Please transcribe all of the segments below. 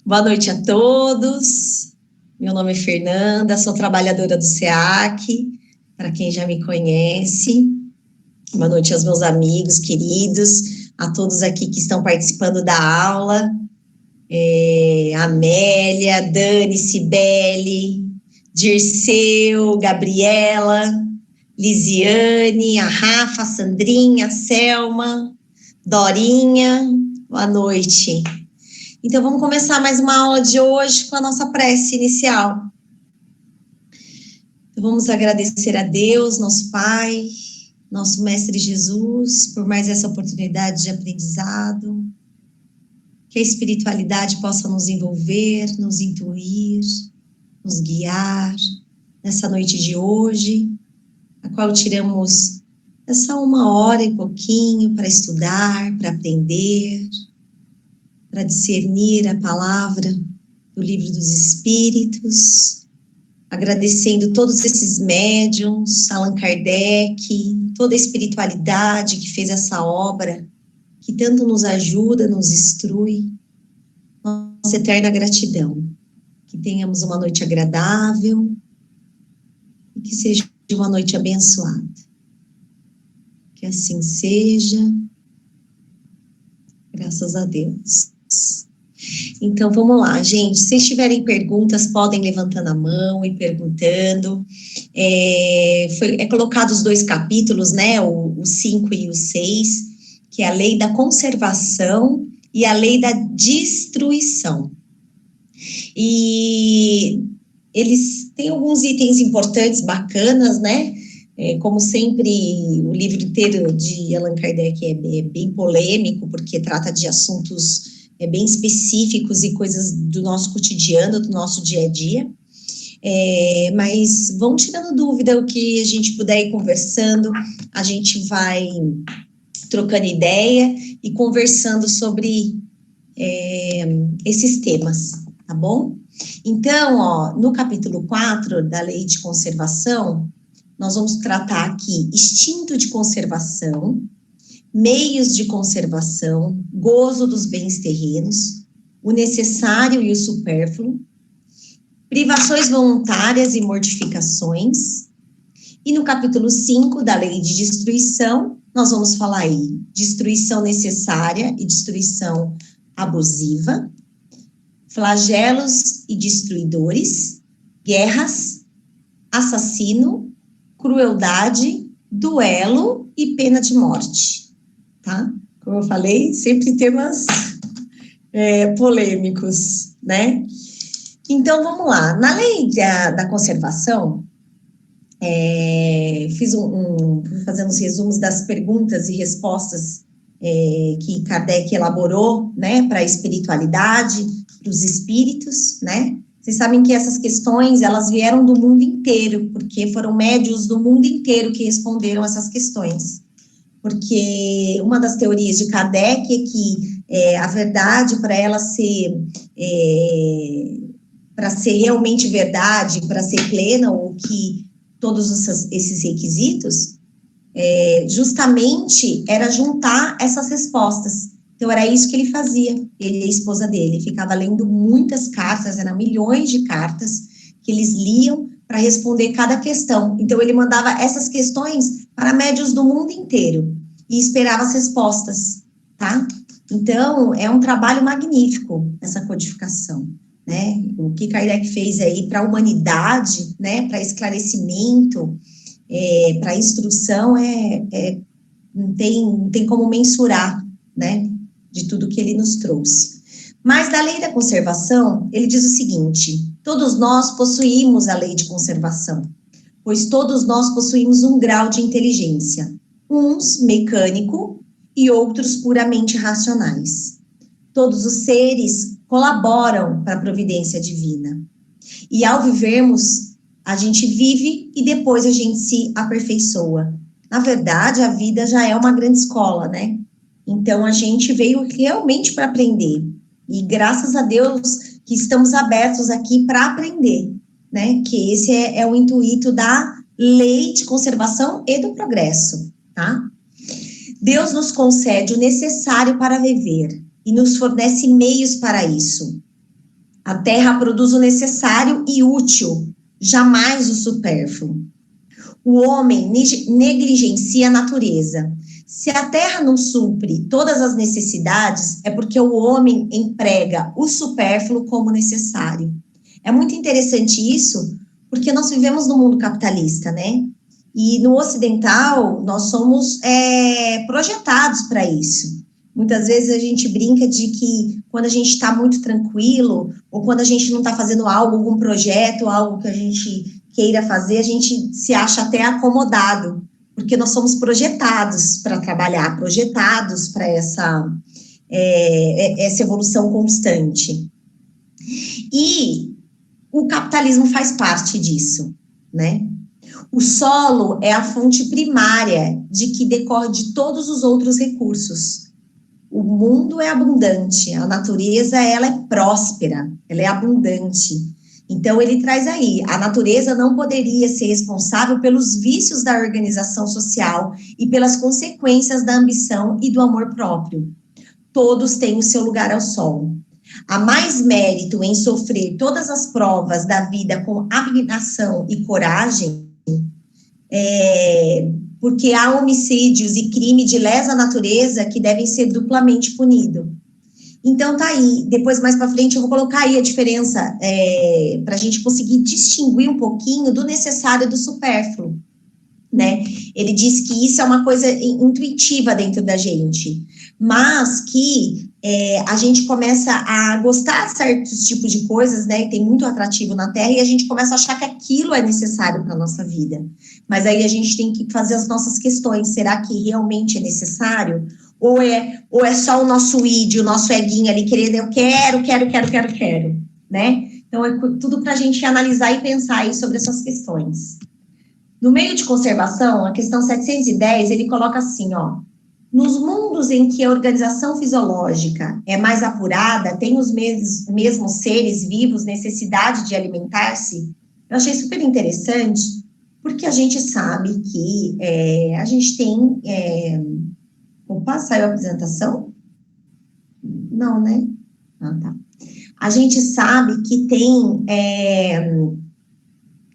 Boa noite a todos. Meu nome é Fernanda, sou trabalhadora do SEAC, para quem já me conhece. Boa noite aos meus amigos queridos, a todos aqui que estão participando da aula. Amélia, Dani, Cibele, Dirceu, Gabriela, Lisiane, a Rafa, a Sandrinha, a Selma, Dorinha. Boa noite. Então, vamos começar mais uma aula de hoje com a nossa prece inicial. Então, vamos agradecer a Deus, nosso Pai, nosso Mestre Jesus, por mais essa oportunidade de aprendizado, que a espiritualidade possa nos envolver, nos intuir, nos guiar nessa noite de hoje, a qual tiramos essa 1 hora e pouquinho para estudar, para aprender, para discernir a palavra do Livro dos Espíritos, agradecendo todos esses médiuns, Allan Kardec, toda a espiritualidade que fez essa obra, que tanto nos ajuda, nos instrui. Nossa eterna gratidão. Que tenhamos uma noite agradável e que seja uma noite abençoada. Que assim seja. Graças a Deus. Então, vamos lá, gente. Se tiverem perguntas, podem levantando a mão e perguntando. É colocado os 2 capítulos, né? O 5 e o 6, que é a lei da conservação e a lei da destruição. E eles têm alguns itens importantes, bacanas, né? Como sempre, o livro inteiro de Allan Kardec é bem polêmico, porque trata de assuntos bem específicos e coisas do nosso cotidiano, do nosso dia a dia. Mas vão tirando dúvida, o que a gente puder ir conversando, a gente vai trocando ideia e conversando sobre esses temas, tá bom? Então, no capítulo 4 da Lei de Conservação, nós vamos tratar aqui instinto de conservação, meios de conservação, gozo dos bens terrenos, o necessário e o supérfluo, privações voluntárias e mortificações. E no capítulo 5 da Lei de Destruição, nós vamos falar aí destruição necessária e destruição abusiva, flagelos e destruidores, guerras, assassino, crueldade, duelo e pena de morte, tá? Como eu falei, sempre temas polêmicos, né? Então, vamos lá. Na lei da conservação, fui fazendo os resumos das perguntas e respostas que Kardec elaborou, né, para a espiritualidade, para os espíritos, né? Vocês sabem que essas questões, elas vieram do mundo inteiro, porque foram médiuns do mundo inteiro que responderam essas questões. Porque uma das teorias de Kardec é que a verdade, para ela ser, para ser realmente verdade, para ser plena, ou que todos esses requisitos, justamente era juntar essas respostas. Então, era isso que ele fazia, ele e a esposa dele, ficava lendo muitas cartas, eram milhões de cartas que eles liam para responder cada questão. Então, ele mandava essas questões para médiuns do mundo inteiro e esperava as respostas, tá? Então, é um trabalho magnífico, essa codificação, né? O que Kardec fez aí para a humanidade, né, para esclarecimento, para instrução, não tem como mensurar, né, de tudo que ele nos trouxe. Mas da lei da conservação, ele diz o seguinte: todos nós possuímos a lei de conservação, pois todos nós possuímos um grau de inteligência, uns mecânico e outros puramente racionais. Todos os seres colaboram para a providência divina. E ao vivermos, a gente vive e depois a gente se aperfeiçoa. Na verdade, a vida já é uma grande escola, né? Então, a gente veio realmente para aprender. E graças a Deus que estamos abertos aqui para aprender, né? Que esse é o intuito da lei de conservação e do progresso, tá? Deus nos concede o necessário para viver e nos fornece meios para isso. A terra produz o necessário e útil, jamais o supérfluo. O homem negligencia a natureza. Se a terra não supre todas as necessidades, é porque o homem emprega o supérfluo como necessário. É muito interessante isso, porque nós vivemos no mundo capitalista, né? E no ocidental, nós somos projetados para isso. Muitas vezes a gente brinca de que quando a gente está muito tranquilo, ou quando a gente não está fazendo algo, algum projeto, algo que a gente queira fazer, a gente se acha até acomodado, porque nós somos projetados para trabalhar, projetados para essa evolução constante. E o capitalismo faz parte disso, né? O solo é a fonte primária de que decorre de todos os outros recursos. O mundo é abundante, a natureza, ela é próspera, ela é abundante. Então, ele traz aí, a natureza não poderia ser responsável pelos vícios da organização social e pelas consequências da ambição e do amor próprio. Todos têm o seu lugar ao sol. Há mais mérito em sofrer todas as provas da vida com abnegação e coragem, porque há homicídios e crime de lesa natureza que devem ser duplamente punidos. Então, tá aí. Depois, mais para frente, eu vou colocar aí a diferença para a gente conseguir distinguir um pouquinho do necessário e do supérfluo, né? Ele diz que isso é uma coisa intuitiva dentro da gente, mas que a gente começa a gostar de certos tipos de coisas, né? E tem muito atrativo na Terra, e a gente começa a achar que aquilo é necessário para a nossa vida. Mas aí a gente tem que fazer as nossas questões. Será que realmente é necessário? Ou é só o nosso id, o nosso eguinho ali querendo, eu quero, né? Então, é tudo para a gente analisar e pensar aí sobre essas questões. No meio de conservação, a questão 710, ele coloca assim, ó, nos mundos em que a organização fisiológica é mais apurada, tem os mesmos seres vivos necessidade de alimentar-se. Eu achei super interessante, porque a gente sabe que a gente tem... Opa, saiu a apresentação? Não, né? Ah, tá. A gente sabe que tem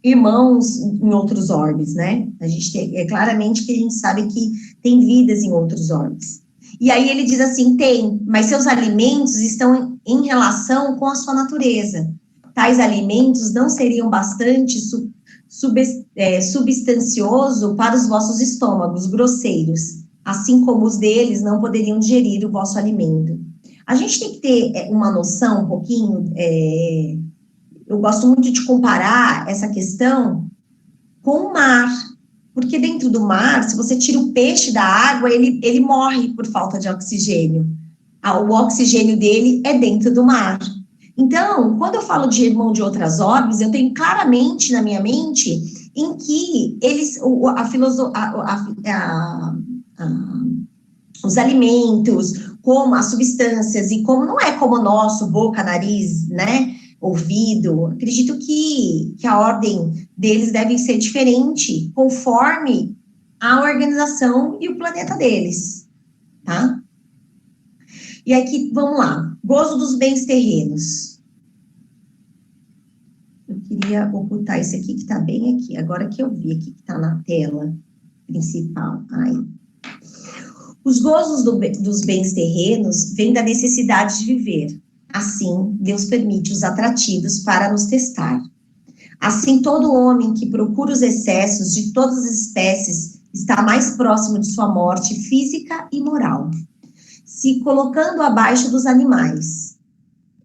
irmãos em outros orbes, né? A gente tem, claramente que a gente sabe que tem vidas em outros orbes. E aí ele diz assim, tem, mas seus alimentos estão em relação com a sua natureza. Tais alimentos não seriam bastante substancioso para os vossos estômagos grosseiros, assim como os deles não poderiam digerir o vosso alimento. A gente tem que ter uma noção um pouquinho... eu gosto muito de comparar essa questão com o mar, porque dentro do mar, se você tira o peixe da água, ele morre por falta de oxigênio. O oxigênio dele é dentro do mar. Então, quando eu falo de irmão de outras orbes, eu tenho claramente na minha mente em que os alimentos, como as substâncias, e como não é como o nosso, boca, nariz, né? Ouvido, acredito que a ordem deles deve ser diferente, conforme a organização e o planeta deles, tá? E aqui, vamos lá, gozo dos bens terrenos. Eu queria ocultar esse aqui, que tá bem aqui, agora que eu vi aqui, que tá na tela principal. Aí. Os gozos dos bens terrenos vêm da necessidade de viver. Assim, Deus permite os atrativos para nos testar. Assim, todo homem que procura os excessos de todas as espécies está mais próximo de sua morte física e moral, se colocando abaixo dos animais.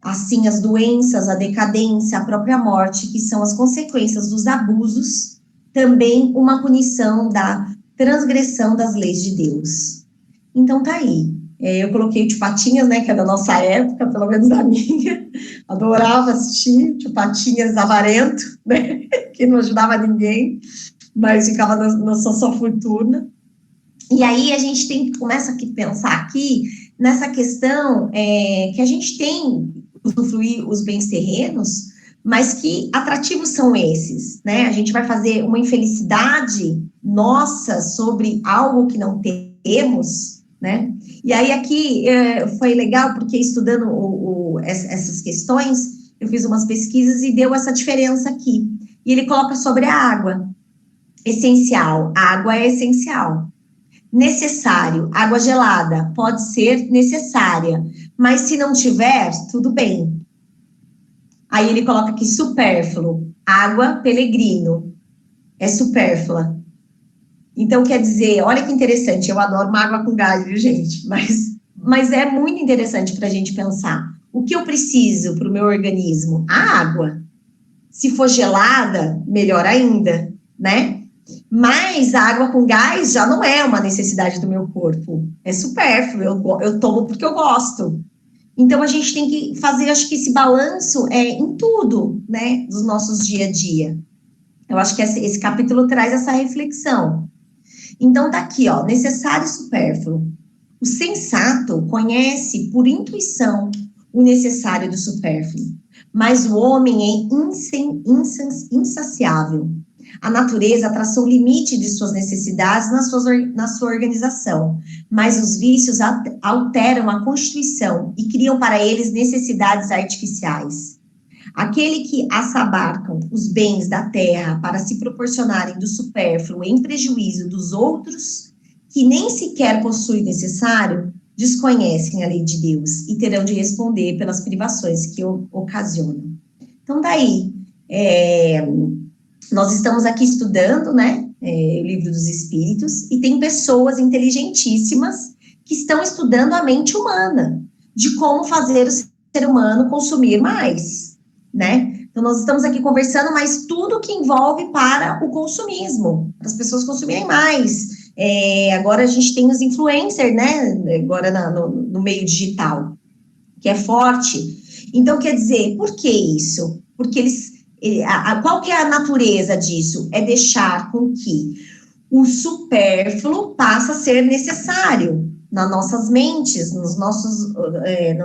Assim, as doenças, a decadência, a própria morte, que são as consequências dos abusos, também uma punição da transgressão das leis de Deus. Então, tá aí. Eu coloquei o Tio Patinhas, né, que é da nossa época, pelo menos da minha. Adorava assistir Tio Patinhas avarento, né, que não ajudava ninguém, mas ficava na sua fortuna. E aí a gente começa a pensar aqui nessa questão que a gente tem usufruir os bens terrenos, mas que atrativos são esses, né? A gente vai fazer uma infelicidade nossa sobre algo que não temos, né? E aí aqui foi legal, porque estudando essas questões, eu fiz umas pesquisas e deu essa diferença aqui. E ele coloca sobre a água. Essencial, água é essencial. Necessário, água gelada, pode ser necessária, mas se não tiver, tudo bem. Aí ele coloca aqui supérfluo, água peregrino, é supérflua. Então, quer dizer, olha que interessante, eu adoro uma água com gás, viu, gente? Mas é muito interessante para a gente pensar. O que eu preciso para o meu organismo? A água. Se for gelada, melhor ainda, né? Mas a água com gás já não é uma necessidade do meu corpo. É supérfluo, eu tomo porque eu gosto. Então, a gente tem que fazer, acho que esse balanço em tudo, né? Dos nossos dia a dia. Eu acho que esse capítulo traz essa reflexão. Então, tá aqui, ó, necessário e supérfluo. O sensato conhece por intuição o necessário do supérfluo, mas o homem é insaciável. A natureza traçou o limite de suas necessidades na sua organização, mas os vícios alteram a constituição e criam para eles necessidades artificiais. Aquele que assabarcam os bens da terra para se proporcionarem do supérfluo em prejuízo dos outros, que nem sequer possuem necessário, desconhecem a lei de Deus e terão de responder pelas privações que ocasionam. Então, daí, nós estamos aqui estudando, né, o Livro dos Espíritos, e tem pessoas inteligentíssimas que estão estudando a mente humana, de como fazer o ser humano consumir mais, né? Então, nós estamos aqui conversando, mas tudo que envolve para o consumismo, para as pessoas consumirem mais. Agora a gente tem os influencers, né, agora no meio digital, que é forte. Então, quer dizer, por que isso? Porque qual que é a natureza disso? É deixar com que o supérfluo passe a ser necessário nas nossas mentes, no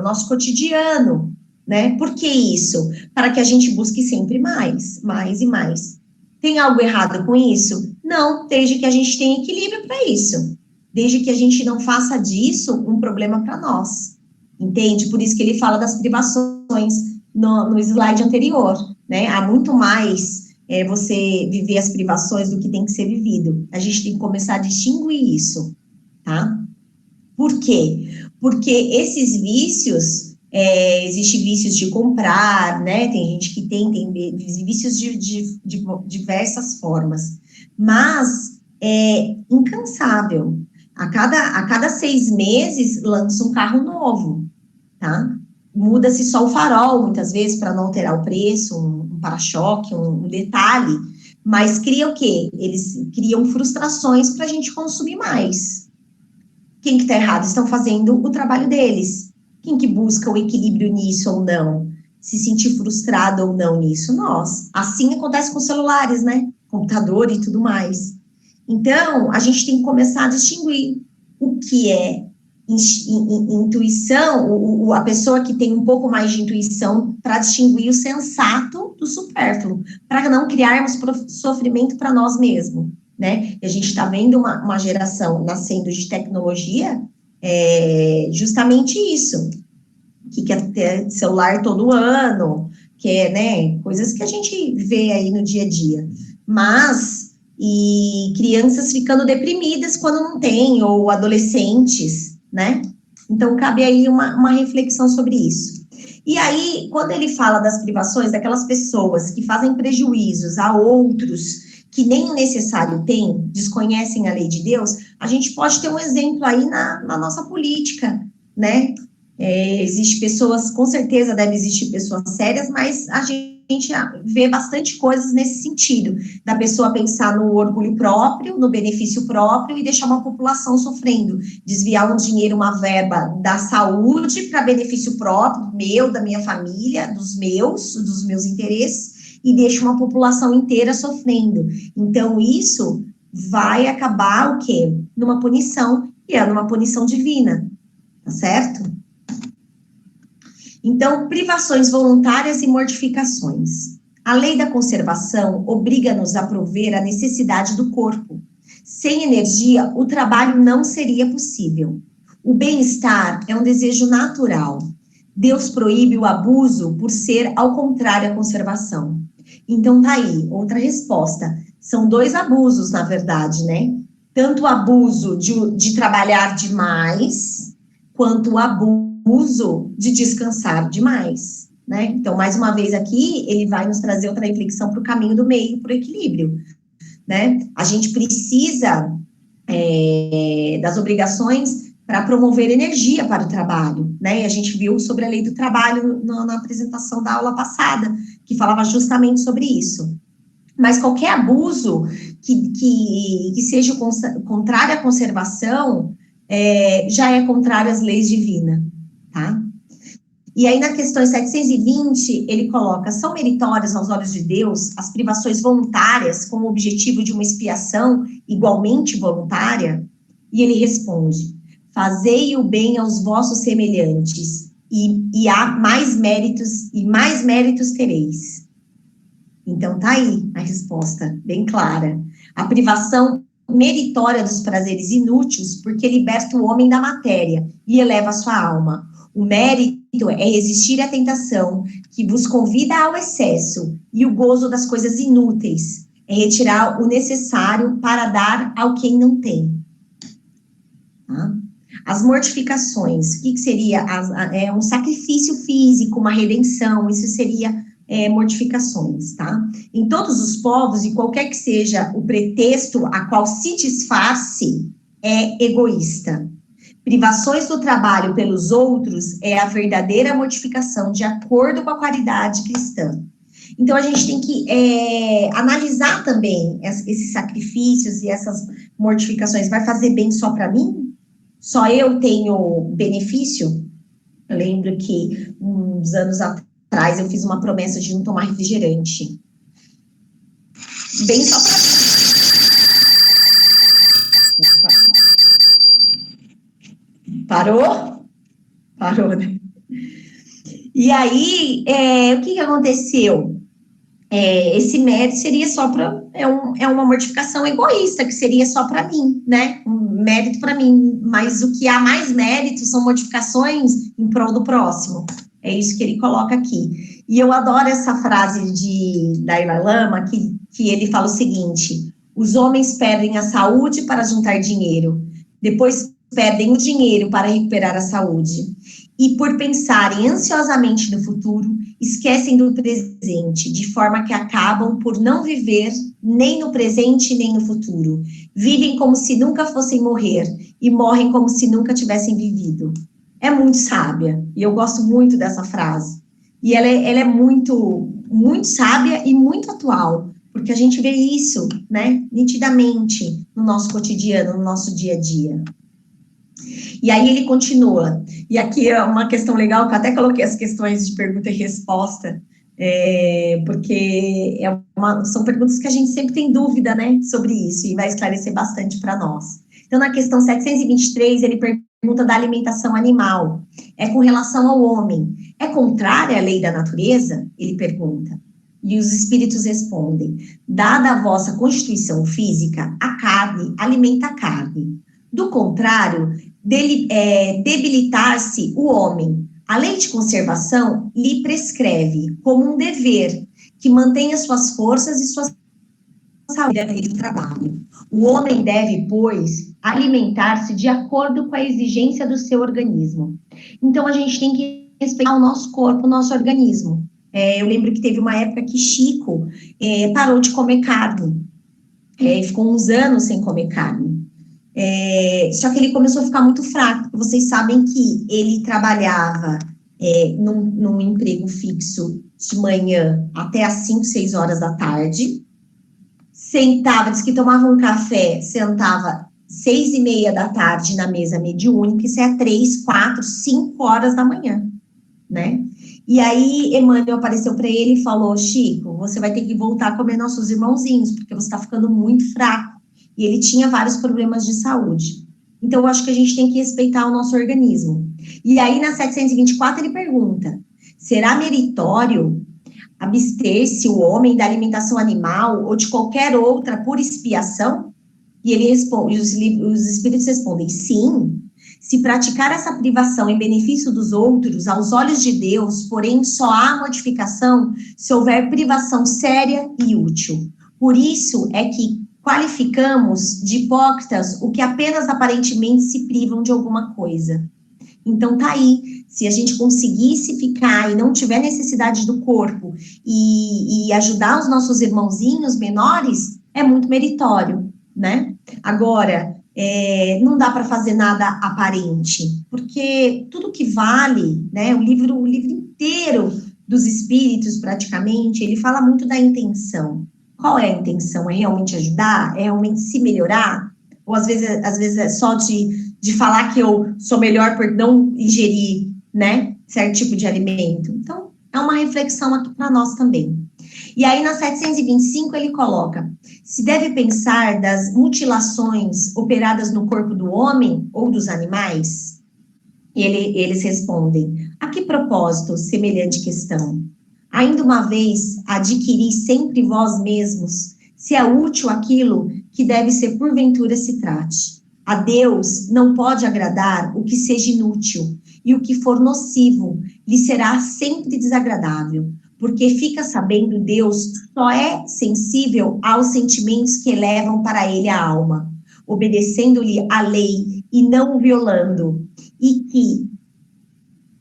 nosso cotidiano, né? Por que isso? Para que a gente busque sempre mais e mais. Tem algo errado com isso? Não, desde que a gente tenha equilíbrio para isso. Desde que a gente não faça disso um problema para nós. Entende? Por isso que ele fala das privações no slide anterior, né? Há muito mais você viver as privações do que tem que ser vivido. A gente tem que começar a distinguir isso, tá? Por quê? Porque esses vícios, existem vícios de comprar, né? Tem gente que tem vícios de diversas formas, mas é incansável. A cada 6 meses lança um carro novo, tá? Muda-se só o farol, muitas vezes, para não alterar o preço, um para-choque, um detalhe, mas cria o quê? Eles criam frustrações para a gente consumir mais. Quem que está errado? Estão fazendo o trabalho deles. Quem que busca o equilíbrio nisso ou não? Se sentir frustrado ou não nisso? Nós. Assim acontece com celulares, né? Computador e tudo mais. Então, a gente tem que começar a distinguir o que é intuição, a pessoa que tem um pouco mais de intuição para distinguir o sensato do supérfluo, para não criarmos sofrimento para nós mesmos, né? E a gente está vendo uma geração nascendo de tecnologia, justamente isso, que quer ter celular todo ano, que né, coisas que a gente vê aí no dia a dia, e crianças ficando deprimidas quando não tem, ou adolescentes, né? Então, cabe aí uma reflexão sobre isso. E aí, quando ele fala das privações, daquelas pessoas que fazem prejuízos a outros, que nem o necessário tem, desconhecem a lei de Deus, a gente pode ter um exemplo aí na nossa política, né? Existe pessoas, com certeza deve existir pessoas sérias, mas a gente vê bastante coisas nesse sentido, da pessoa pensar no orgulho próprio, no benefício próprio e deixar uma população sofrendo, desviar um dinheiro, uma verba da saúde para benefício próprio, meu, da minha família, dos meus interesses, e deixa uma população inteira sofrendo. Então, isso vai acabar o quê? Numa punição, e é numa punição divina, tá certo? Então, privações voluntárias e mortificações. A lei da conservação obriga-nos a prover a necessidade do corpo. Sem energia, o trabalho não seria possível. O bem-estar é um desejo natural. Deus proíbe o abuso por ser ao contrário à conservação. Então, tá aí, outra resposta. São dois abusos, na verdade, né? Tanto o abuso de trabalhar demais, quanto o abuso de descansar demais, né? Então, mais uma vez aqui, ele vai nos trazer outra reflexão para o caminho do meio, para o equilíbrio, né? A gente precisa das obrigações para promover energia para o trabalho, né? E a gente viu sobre a lei do trabalho na apresentação da aula passada, que falava justamente sobre isso. Mas qualquer abuso que seja contrário à conservação já é contrário às leis divinas, tá? E aí, na questão 720, ele coloca: são meritórias aos olhos de Deus as privações voluntárias com o objetivo de uma expiação igualmente voluntária? E ele responde: fazei o bem aos vossos semelhantes, e há mais méritos tereis. Então, tá aí a resposta, bem clara. A privação meritória dos prazeres inúteis, porque liberta o homem da matéria e eleva a sua alma. O mérito é resistir à tentação que vos convida ao excesso, e o gozo das coisas inúteis é retirar o necessário para dar ao quem não tem. Tá? As mortificações, o que seria? Um sacrifício físico, uma redenção, isso seria mortificações, tá? Em todos os povos, e qualquer que seja o pretexto a qual se disfarce, é egoísta. Privações do trabalho pelos outros é a verdadeira mortificação, de acordo com a qualidade cristã. Então, a gente tem que analisar também esses sacrifícios e essas mortificações. Vai fazer bem só para mim? Só eu tenho benefício? Eu lembro que uns anos atrás eu fiz uma promessa de não tomar refrigerante. Bem só para mim. Parou? Parou, né? E aí, o que aconteceu? Esse mérito seria só para... É uma mortificação egoísta, que seria só para mim, né? Um mérito para mim. Mas o que há mais mérito são mortificações em prol do próximo. É isso que ele coloca aqui. E eu adoro essa frase de Dalai Lama, que ele fala o seguinte: os homens perdem a saúde para juntar dinheiro, depois perdem o dinheiro para recuperar a saúde. E por pensarem ansiosamente no futuro, esquecem do presente, de forma que acabam por não viver nem no presente nem no futuro. Vivem como se nunca fossem morrer e morrem como se nunca tivessem vivido. É muito sábia, e eu gosto muito dessa frase. E ela é muito, muito sábia e muito atual, porque a gente vê isso, né, nitidamente no nosso cotidiano, no nosso dia a dia. E aí ele continua, e aqui é uma questão legal, que eu até coloquei as questões de pergunta e resposta, porque são perguntas que a gente sempre tem dúvida, né, sobre isso, e vai esclarecer bastante para nós. Então, na questão 723, ele pergunta da alimentação animal, com relação ao homem, é contrária à lei da natureza? Ele pergunta. E os espíritos respondem: dada a vossa constituição física, a carne alimenta a carne. Do contrário, debilitar-se o homem. A lei de conservação lhe prescreve, como um dever, que mantenha suas forças e suas saúde do trabalho. O homem deve, pois, alimentar-se de acordo com a exigência do seu organismo. Então, a gente tem que respeitar o nosso corpo, o nosso organismo. Eu lembro que teve uma época que Chico parou de comer carne. Ficou uns anos sem comer carne. Só que ele começou a ficar muito fraco. Vocês sabem que ele trabalhava num emprego fixo de manhã até às 5, 6 horas da tarde. Sentava, diz que tomava um café, sentava 6:30 da tarde na mesa mediúnica, isso é 3, 4, 5 horas da manhã, né? E aí, Emmanuel apareceu para ele e falou: Chico, você vai ter que voltar a comer nossos irmãozinhos, porque você está ficando muito fraco. E ele tinha vários problemas de saúde. Então, eu acho que a gente tem que respeitar o nosso organismo. E aí, na 724, ele pergunta: será meritório abster-se o homem da alimentação animal ou de qualquer outra por expiação? E ele responde, os espíritos respondem: sim, Se praticar essa privação em benefício dos outros, aos olhos de Deus, porém, só há modificação se houver privação séria e útil. Por isso é que qualificamos de hipócritas o que apenas aparentemente se privam de alguma coisa. Então, tá aí. Se a gente conseguisse ficar e não tiver necessidade do corpo e ajudar os nossos irmãozinhos menores, é muito meritório, né? Agora, não dá para fazer nada aparente, porque tudo que vale, né? O livro inteiro dos espíritos, praticamente, ele fala muito da intenção. Qual é a intenção? É realmente ajudar? É realmente se melhorar? Ou às vezes é só de falar que eu sou melhor por não ingerir, né, certo tipo de alimento. Então, é uma reflexão aqui para nós também. E aí, na 725, ele coloca, se deve pensar das mutilações operadas no corpo do homem ou dos animais? E eles respondem, a que propósito semelhante questão? Ainda uma vez, adquiri sempre vós mesmos, se é útil aquilo que deve ser porventura se trate. A Deus não pode agradar o que seja inútil, e o que for nocivo lhe será sempre desagradável, porque fica sabendo Deus só é sensível aos sentimentos que elevam para ele a alma, obedecendo-lhe a lei e não o violando, e que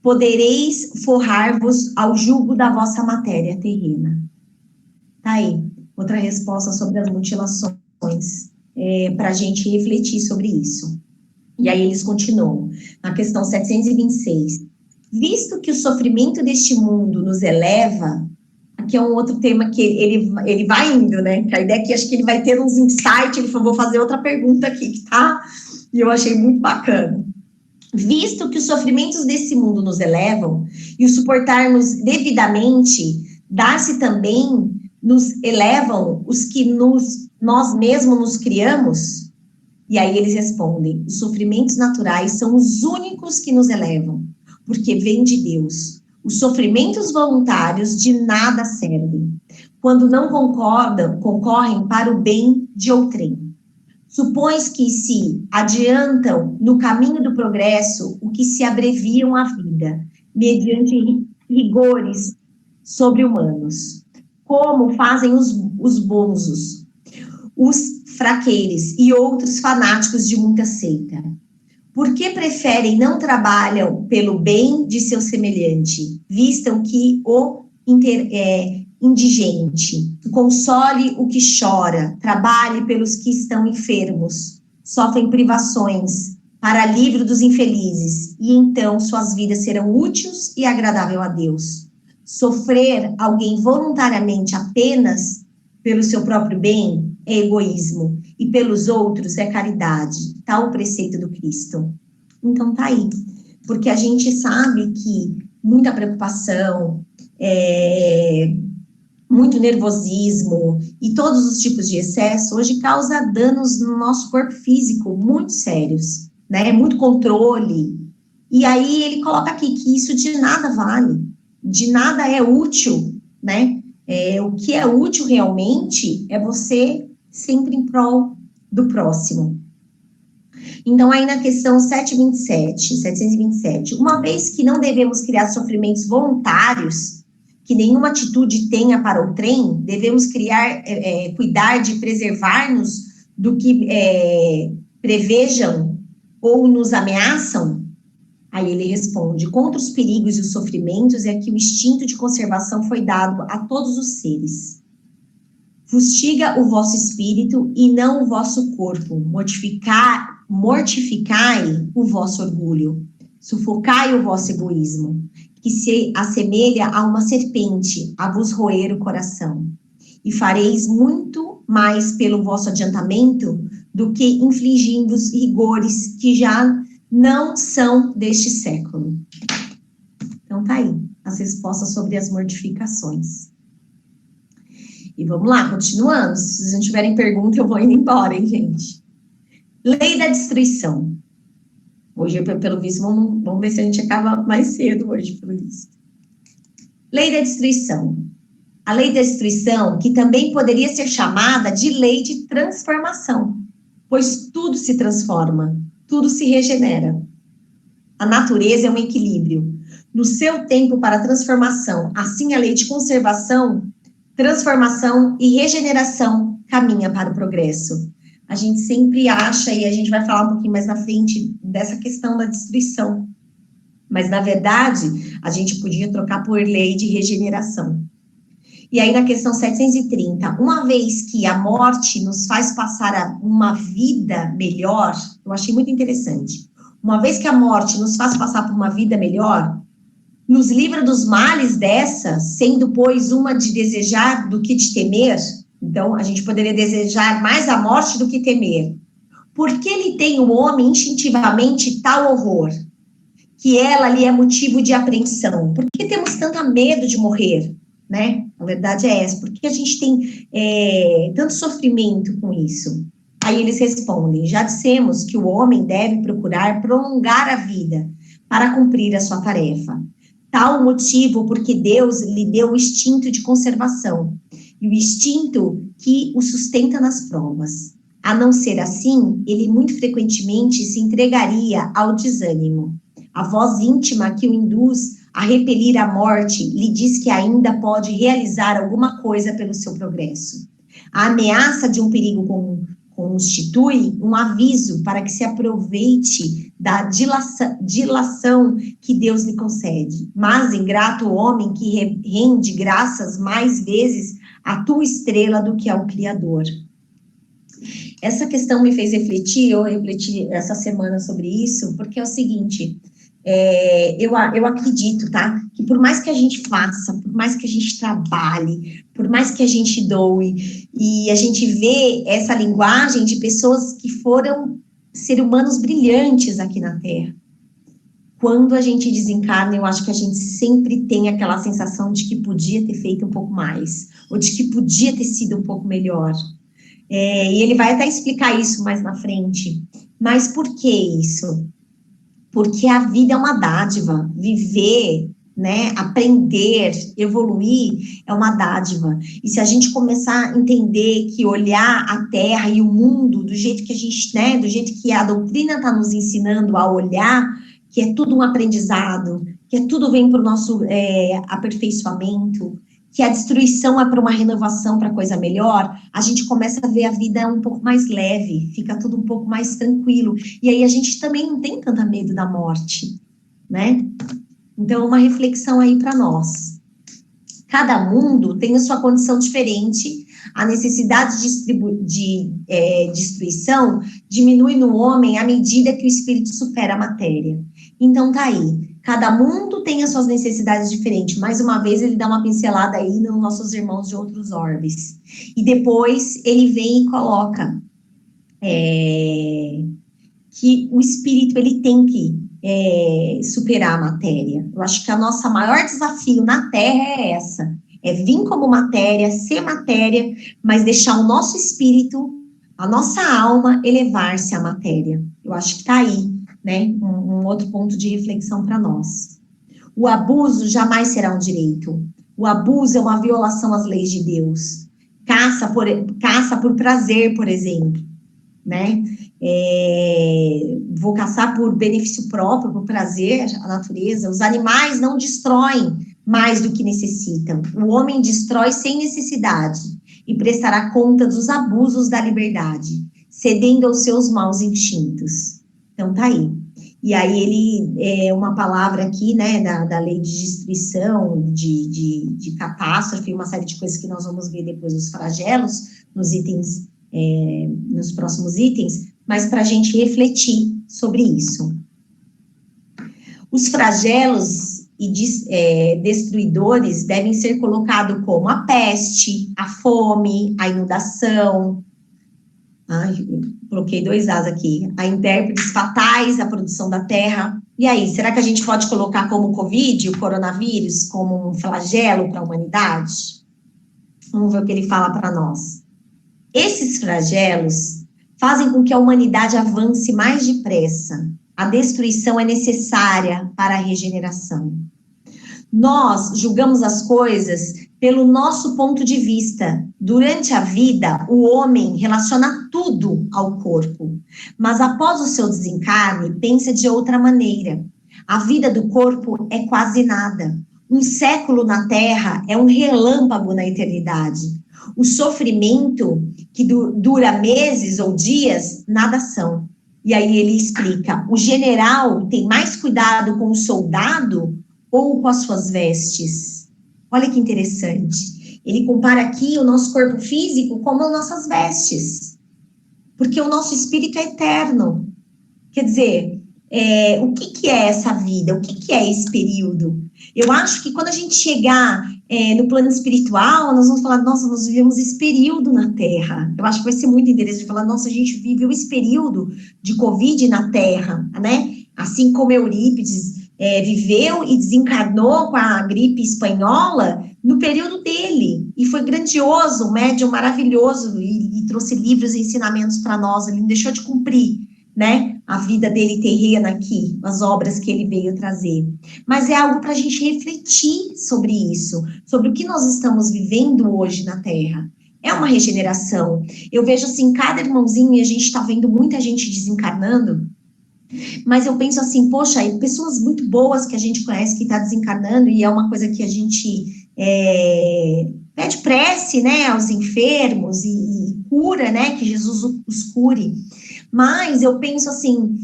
podereis forrar-vos ao jugo da vossa matéria terrena. Tá aí, outra resposta sobre as mutilações, para a gente refletir sobre isso. E aí eles continuam, na questão 726. Visto que o sofrimento deste mundo nos eleva, aqui é um outro tema que ele vai indo, né? Que a ideia é que acho que ele vai ter uns insights, ele falou, vou fazer outra pergunta aqui, tá? E eu achei muito bacana. Visto que os sofrimentos desse mundo nos elevam, e o suportarmos devidamente, dá-se também, nos elevam os que nós mesmos nos criamos? E aí eles respondem, os sofrimentos naturais são os únicos que nos elevam, porque vêm de Deus. Os sofrimentos voluntários de nada servem, quando não concorrem para o bem de outrem. Supõe-se que se adiantam no caminho do progresso o que se abreviam a vida, mediante rigores sobre-humanos, como fazem os bonzos, os fraqueires e outros fanáticos de muita seita. Por que preferem não trabalham pelo bem de seu semelhante, vistam que o indigente, console o que chora, trabalhe pelos que estão enfermos, sofrem privações, para livro dos infelizes, e então suas vidas serão úteis e agradáveis a Deus. Sofrer alguém voluntariamente apenas pelo seu próprio bem é egoísmo, e pelos outros é caridade, tal o preceito do Cristo. Então tá aí, porque a gente sabe que muita preocupação, muito nervosismo e todos os tipos de excesso hoje causa danos no nosso corpo físico muito sérios, né? Muito controle. E aí ele coloca aqui que isso de nada vale, de nada é útil, né? O que é útil realmente é você sempre em prol do próximo. Então, aí na questão 727, uma vez que não devemos criar sofrimentos voluntários, que nenhuma atitude tenha para o trem, devemos cuidar de preservar-nos do que prevejam ou nos ameaçam? Aí ele responde, contra os perigos e os sofrimentos é que o instinto de conservação foi dado a todos os seres. Fustiga o vosso espírito e não o vosso corpo, mortificai o vosso orgulho, sufocai o vosso egoísmo, que se assemelha a uma serpente a vos roer o coração, e fareis muito mais pelo vosso adiantamento do que infligindo os rigores que já não são deste século. Então tá aí, as respostas sobre as mortificações. E vamos lá, continuando, se vocês não tiverem pergunta eu vou indo embora, hein, gente. Lei da destruição. Hoje, pelo visto, vamos ver se a gente acaba mais cedo hoje, pelo visto. Lei da destruição. A lei da destruição, que também poderia ser chamada de lei de transformação, pois tudo se transforma, tudo se regenera. A natureza é um equilíbrio. No seu tempo para transformação, assim a lei de conservação, transformação e regeneração caminha para o progresso. A gente sempre acha, e a gente vai falar um pouquinho mais na frente, dessa questão da destruição. Mas, na verdade, a gente podia trocar por lei de regeneração. E aí, na questão 730, uma vez que a morte nos faz passar uma vida melhor, eu achei muito interessante. Uma vez que a morte nos faz passar por uma vida melhor, nos livra dos males dessa, sendo, pois, uma de desejar do que de temer. Então, a gente poderia desejar mais a morte do que temer. Por que lhe tem o homem instintivamente tal horror? Que ela lhe é motivo de apreensão. Por que temos tanto medo de morrer? Né? A verdade é essa. Por que a gente tem tanto sofrimento com isso? Aí eles respondem, já dissemos que o homem deve procurar prolongar a vida para cumprir a sua tarefa. Tal motivo porque Deus lhe deu o instinto de conservação e o instinto que o sustenta nas provas. A não ser assim, ele muito frequentemente se entregaria ao desânimo. A voz íntima que o induz a repelir a morte lhe diz que ainda pode realizar alguma coisa pelo seu progresso. A ameaça de um perigo constitui um aviso para que se aproveite da dilação que Deus lhe concede. Mas ingrato o homem que rende graças mais vezes à tua estrela do que ao Criador. Essa questão me fez refletir, eu refleti essa semana sobre isso, porque é o seguinte, eu acredito, tá, que por mais que a gente faça, por mais que a gente trabalhe, por mais que a gente doe, e a gente vê essa linguagem de pessoas que foram seres humanos brilhantes aqui na Terra, quando a gente desencarna, eu acho que a gente sempre tem aquela sensação de que podia ter feito um pouco mais, ou de que podia ter sido um pouco melhor. E ele vai até explicar isso mais na frente. Mas por que isso? Porque a vida é uma dádiva. Viver, né, aprender, evoluir é uma dádiva. E se a gente começar a entender que olhar a Terra e o mundo do jeito que a gente, né, do jeito que a doutrina está nos ensinando a olhar, que é tudo um aprendizado, que tudo vem para o nosso aperfeiçoamento, que a destruição é para uma renovação, para coisa melhor, a gente começa a ver a vida um pouco mais leve, fica tudo um pouco mais tranquilo. E aí a gente também não tem tanto medo da morte, né? Então, uma reflexão aí para nós. Cada mundo tem a sua condição diferente, a necessidade de destruição diminui no homem à medida que o espírito supera a matéria. Então, tá aí. Cada mundo tem as suas necessidades diferentes. Mais uma vez, ele dá uma pincelada aí nos nossos irmãos de outros orbes. E depois, ele vem e coloca que o espírito, ele tem que superar a matéria. Eu acho que o nosso maior desafio na Terra é essa. É vir como matéria, ser matéria, mas deixar o nosso espírito, a nossa alma, elevar-se à matéria. Eu acho que tá aí, né, um outro ponto de reflexão para nós. O abuso jamais será um direito. O abuso é uma violação às leis de Deus. Caça por prazer, por exemplo, né? Vou caçar por benefício próprio, por prazer, a natureza. Os animais não destroem mais do que necessitam. O homem destrói sem necessidade e prestará conta dos abusos da liberdade, cedendo aos seus maus instintos. Então, tá aí. E aí ele, uma palavra aqui, né, da lei de destruição, de catástrofe, uma série de coisas que nós vamos ver depois nos flagelos, nos itens, nos próximos itens, mas para a gente refletir sobre isso. Os flagelos e destruidores devem ser colocados como a peste, a fome, a inundação, coloquei 2 As aqui, a intérpretes fatais, a produção da terra. E aí, será que a gente pode colocar como o Covid, o coronavírus, como um flagelo para a humanidade? Vamos ver o que ele fala para nós. Esses flagelos fazem com que a humanidade avance mais depressa. A destruição é necessária para a regeneração. Nós julgamos as coisas pelo nosso ponto de vista. Durante a vida, o homem relaciona tudo ao corpo, mas após o seu desencarne, pensa de outra maneira. A vida do corpo é quase nada. Um século na Terra é um relâmpago na eternidade. O sofrimento que dura meses ou dias, nada são. E aí ele explica, o general tem mais cuidado com o soldado ou com as suas vestes? Olha que interessante. Ele compara aqui o nosso corpo físico como as nossas vestes. Porque o nosso espírito é eterno. Quer dizer, o que é essa vida? O que é esse período? Eu acho que quando a gente chegar no plano espiritual, nós vamos falar, nossa, nós vivemos esse período na Terra. Eu acho que vai ser muito interessante falar, nossa, a gente viveu esse período de Covid na Terra, né? Assim como Eurípides viveu e desencarnou com a gripe espanhola no período dele. E foi grandioso, um médium maravilhoso, e trouxe livros e ensinamentos para nós, ele não deixou de cumprir, né, a vida dele terrena aqui, as obras que ele veio trazer. Mas é algo para a gente refletir sobre isso, sobre o que nós estamos vivendo hoje na Terra. É uma regeneração. Eu vejo assim, cada irmãozinho, e a gente está vendo muita gente desencarnando, mas eu penso assim, poxa, pessoas muito boas que a gente conhece que está desencarnando, e é uma coisa que a gente pede prece, né, aos enfermos, e cura, né, que Jesus os cure. Mas eu penso assim,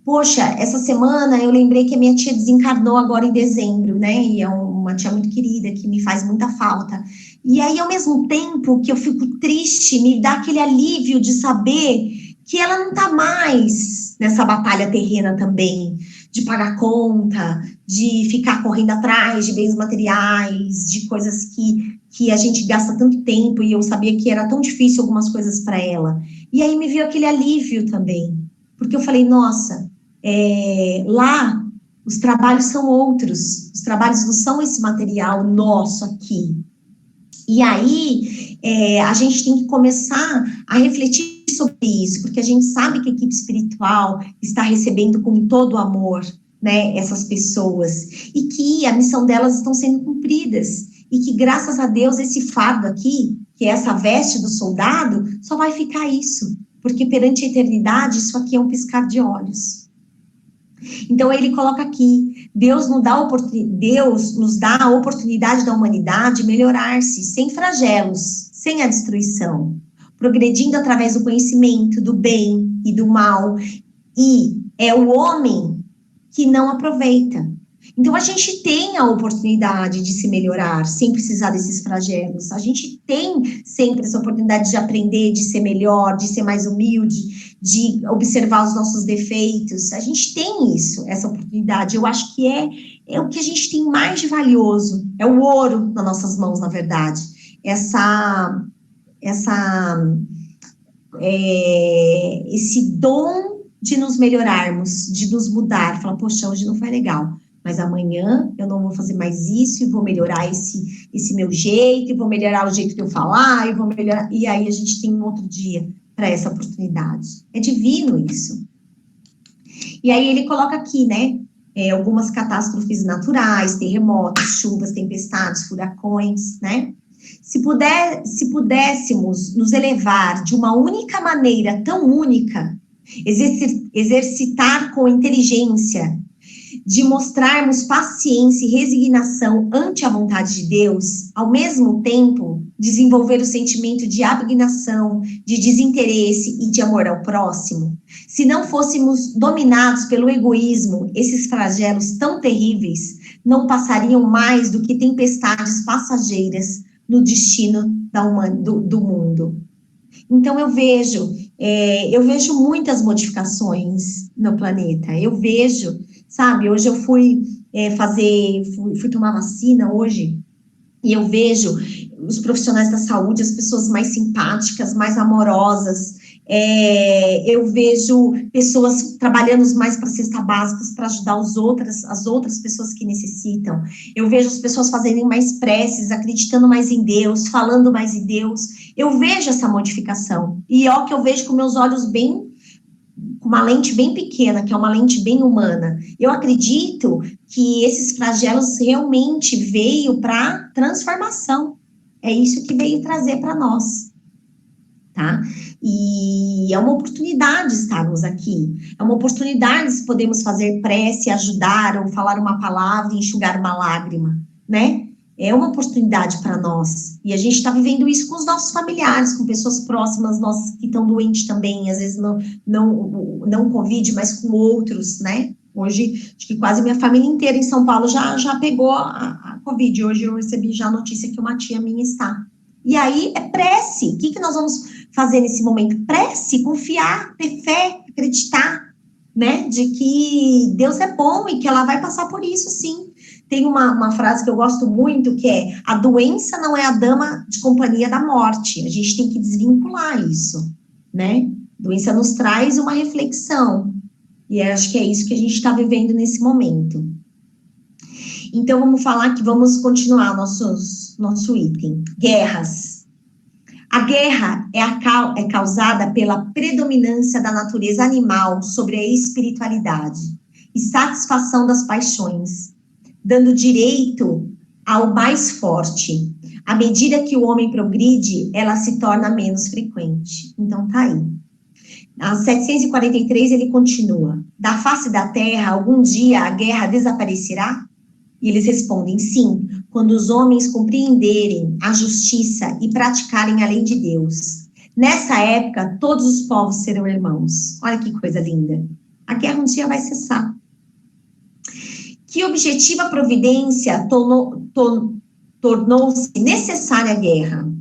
poxa, essa semana eu lembrei que a minha tia desencarnou agora em dezembro, né? E é uma tia muito querida, que me faz muita falta. E aí, ao mesmo tempo que eu fico triste, me dá aquele alívio de saber que ela não tá mais nessa batalha terrena também, de pagar conta, de ficar correndo atrás de bens materiais, de coisas que a gente gasta tanto tempo, e eu sabia que era tão difícil algumas coisas para ela. E aí me veio aquele alívio também, porque eu falei, nossa, lá os trabalhos são outros, os trabalhos não são esse material nosso aqui. E aí a gente tem que começar a refletir sobre isso, porque a gente sabe que a equipe espiritual está recebendo com todo o amor, né, essas pessoas, e que a missão delas estão sendo cumpridas, e que graças a Deus esse fardo aqui, que é essa veste do soldado, só vai ficar isso, porque perante a eternidade isso aqui é um piscar de olhos. Então ele coloca aqui, Deus nos dá a oportunidade da humanidade melhorar-se, sem flagelos, sem a destruição, progredindo através do conhecimento, do bem e do mal, e é o homem que não aproveita. Então, a gente tem a oportunidade de se melhorar, sem precisar desses flagelos. A gente tem sempre essa oportunidade de aprender, de ser melhor, de ser mais humilde, de observar os nossos defeitos. A gente tem isso, essa oportunidade. Eu acho que é o que a gente tem mais de valioso. É o ouro nas nossas mãos, na verdade. Esse dom de nos melhorarmos, de nos mudar. Falar, poxa, hoje não foi legal, mas amanhã eu não vou fazer mais isso, e vou melhorar esse meu jeito, e vou melhorar o jeito de eu falar, e vou melhorar, e aí a gente tem um outro dia para essa oportunidade. É divino isso. E aí ele coloca aqui, né, algumas catástrofes naturais, terremotos, chuvas, tempestades, furacões, né? Se pudéssemos nos elevar de uma única maneira, tão única, exercitar com inteligência, de mostrarmos paciência e resignação ante a vontade de Deus, ao mesmo tempo, desenvolver o sentimento de abnegação, de desinteresse e de amor ao próximo. Se não fôssemos dominados pelo egoísmo, esses flagelos tão terríveis não passariam mais do que tempestades passageiras no destino do mundo. Então, eu vejo muitas modificações no planeta. Eu vejo, sabe, hoje eu fui tomar vacina hoje, e eu vejo os profissionais da saúde, as pessoas mais simpáticas, mais amorosas. Eu vejo pessoas trabalhando mais para cesta básica, para ajudar as outras pessoas que necessitam. Eu vejo as pessoas fazendo mais preces, acreditando mais em Deus, falando mais em Deus. Eu vejo essa modificação. E que eu vejo com meus olhos com uma lente bem pequena, que é uma lente bem humana. Eu acredito que esses flagelos realmente veio para transformação. É isso que veio trazer para nós. tá? E é uma oportunidade estarmos aqui, é uma oportunidade de podemos fazer prece, ajudar, ou falar uma palavra, enxugar uma lágrima, né? É uma oportunidade para nós, e a gente está vivendo isso com os nossos familiares, com pessoas próximas, nossas que estão doentes também, às vezes não Covid, mas com outros, né? Hoje, acho que quase minha família inteira em São Paulo já pegou a Covid. Hoje eu recebi já a notícia que uma tia minha está. E aí é prece. O que nós vamos fazer nesse momento? Prece, confiar, ter fé, acreditar, né? De que Deus é bom e que ela vai passar por isso, sim. Tem uma frase que eu gosto muito, que é: a doença não é a dama de companhia da morte. A gente tem que desvincular isso, né? A doença nos traz uma reflexão. E acho que é isso que a gente está vivendo nesse momento. Então, vamos continuar nosso item. Guerras. A guerra é causada pela predominância da natureza animal sobre a espiritualidade e satisfação das paixões, dando direito ao mais forte. À medida que o homem progride, ela se torna menos frequente. Então, tá aí. A 743, ele continua: da face da terra, algum dia a guerra desaparecerá? E eles respondem: sim, quando os homens compreenderem a justiça e praticarem a lei de Deus. Nessa época, todos os povos serão irmãos. Olha que coisa linda. A guerra um dia vai cessar. Que objetiva providência tornou-se necessária a guerra?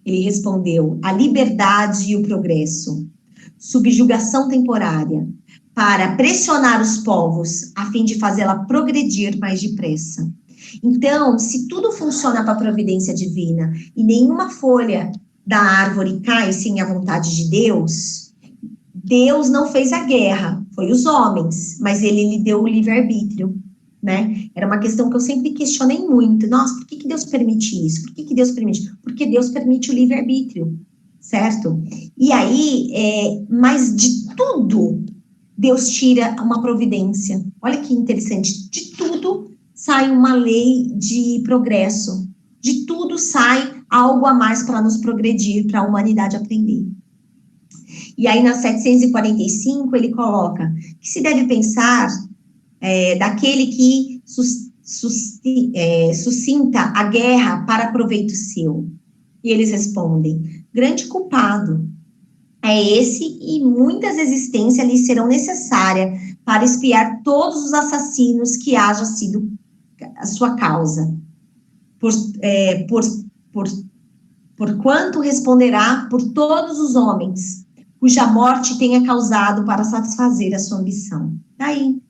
Ele respondeu: a liberdade e o progresso. Subjugação temporária, para pressionar os povos, a fim de fazê-la progredir mais depressa. Então, se tudo funciona para a providência divina e nenhuma folha da árvore cai sem a vontade de Deus, Deus não fez a guerra, foi os homens, mas ele lhe deu o livre-arbítrio, né? Era uma questão que eu sempre questionei muito. Nossa, por que Deus permite isso? Por que Deus permite? Porque Deus permite o livre-arbítrio, certo? E aí, mas de tudo, Deus tira uma providência. Olha que interessante. De tudo sai uma lei de progresso. De tudo sai algo a mais para nos progredir, para a humanidade aprender. E aí, na 745, ele coloca que se deve pensar daquele que suscita a guerra para proveito seu. E eles respondem: grande culpado é esse, e muitas existências lhe serão necessárias para espiar todos os assassinos que haja sido a sua causa. Por quanto responderá por todos os homens, cuja morte tenha causado para satisfazer a sua ambição. Daí,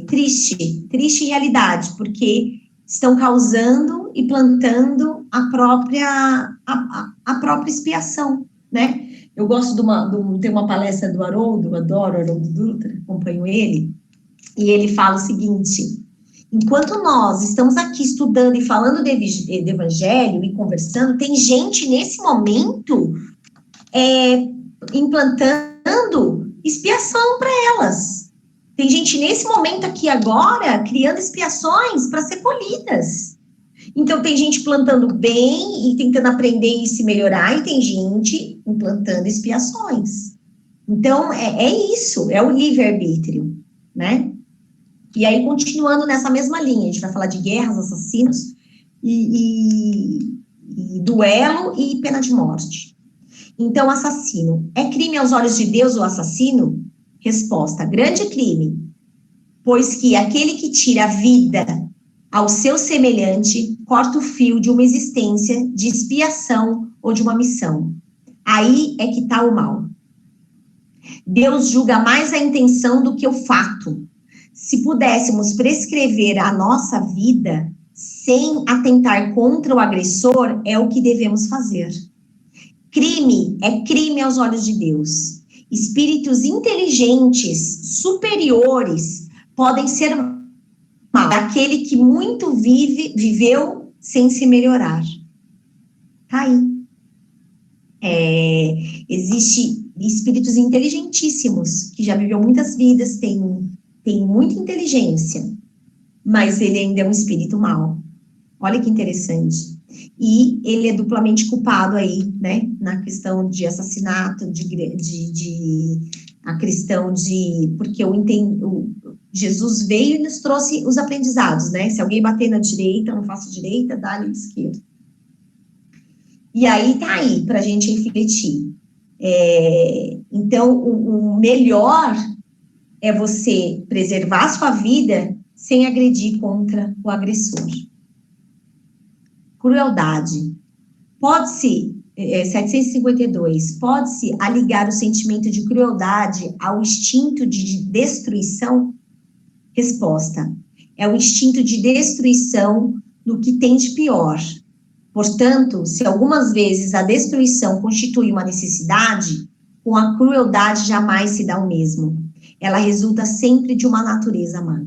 triste realidade, porque estão causando e plantando a própria expiação, né? Eu gosto de uma palestra do Haroldo, adoro o Haroldo Dutra, acompanho ele, e ele fala o seguinte: enquanto nós estamos aqui estudando e falando de evangelho e conversando, tem gente nesse momento implantando expiação para elas. Tem gente nesse momento aqui agora criando expiações para ser colhidas. Então, tem gente plantando bem e tentando aprender e se melhorar, e tem gente implantando expiações. Então, é isso, é o livre-arbítrio, né? E aí, continuando nessa mesma linha, a gente vai falar de guerras, assassinos, e duelo e pena de morte. Então, assassino. É crime aos olhos de Deus o assassino? Resposta: grande crime, pois que aquele que tira a vida ao seu semelhante corta o fio de uma existência de expiação ou de uma missão. Aí é que está o mal. Deus julga mais a intenção do que o fato. Se pudéssemos prescrever a nossa vida sem atentar contra o agressor, é o que devemos fazer. Crime é crime aos olhos de Deus. Espíritos inteligentes, superiores, podem ser mal. Aquele que muito viveu sem se melhorar. Tá aí. Existe espíritos inteligentíssimos, que já viveu muitas vidas, tem muita inteligência, mas ele ainda é um espírito mau. Olha que interessante. E ele é duplamente culpado aí, né, na questão de assassinato, a questão de, porque Jesus veio e nos trouxe os aprendizados, né, se alguém bater na direita, não faça direita, dá-lhe de esquerda. E aí tá aí, pra gente refletir. Então, o melhor é você preservar a sua vida sem agredir contra o agressor. Crueldade. Pode-se, 752, pode-se aligar o sentimento de crueldade ao instinto de destruição? Resposta: é o instinto de destruição no que tem de pior. Portanto, se algumas vezes a destruição constitui uma necessidade, com a crueldade jamais se dá o mesmo. Ela resulta sempre de uma natureza má.